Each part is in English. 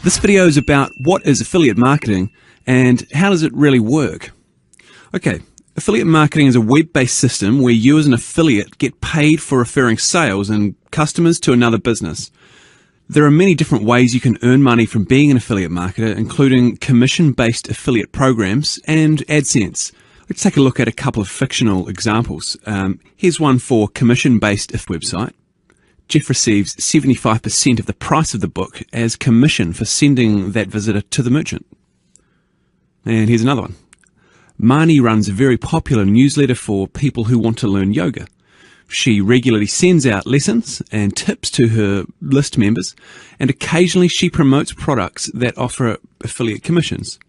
This video is about what is affiliate marketing and how does it really work. Okay, affiliate marketing is a web-based system where you as an affiliate get paid for referring sales and customers to another business. There are many different ways you can earn money from being an affiliate marketer, including commission-based affiliate programs and AdSense. Let's take a look at a couple of fictional examples. Here's one for commission-based website. Jeff receives 75% of the price of the book as commission for sending that visitor to the merchant. And here's another one. Marnie runs a very popular newsletter for people who want to learn yoga. She regularly sends out lessons and tips to her list members, and occasionally she promotes products that offer affiliate commissions.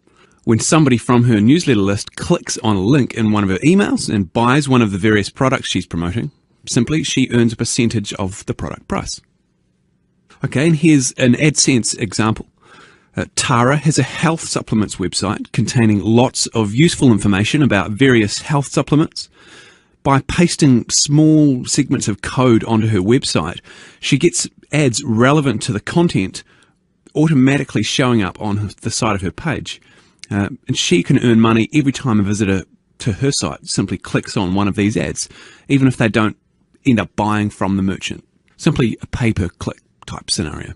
When somebody from her newsletter list clicks on a link in one of her emails and buys one of the various products she's promoting, simply she earns a percentage of the product price. Okay, and here's an AdSense example. Tara has a health supplements website containing lots of useful information about various health supplements. By pasting small segments of code onto her website, she gets ads relevant to the content automatically showing up on the side of her page. And she can earn money every time a visitor to her site simply clicks on one of these ads, even if they don't end up buying from the merchant. Simply a pay-per-click type scenario.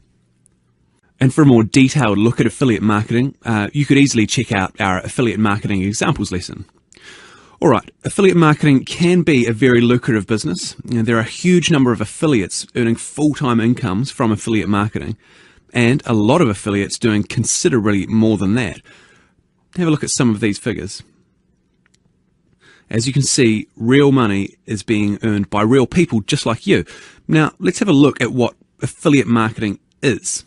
And for a more detailed look at affiliate marketing, you could easily check out our affiliate marketing examples lesson. Alright, affiliate marketing can be a very lucrative business. There are a huge number of affiliates earning full-time incomes from affiliate marketing, and a lot of affiliates doing considerably more than that. Have a look at some of these figures. As you can see, real money is being earned by real people just like you. Now, let's have a look at what affiliate marketing is.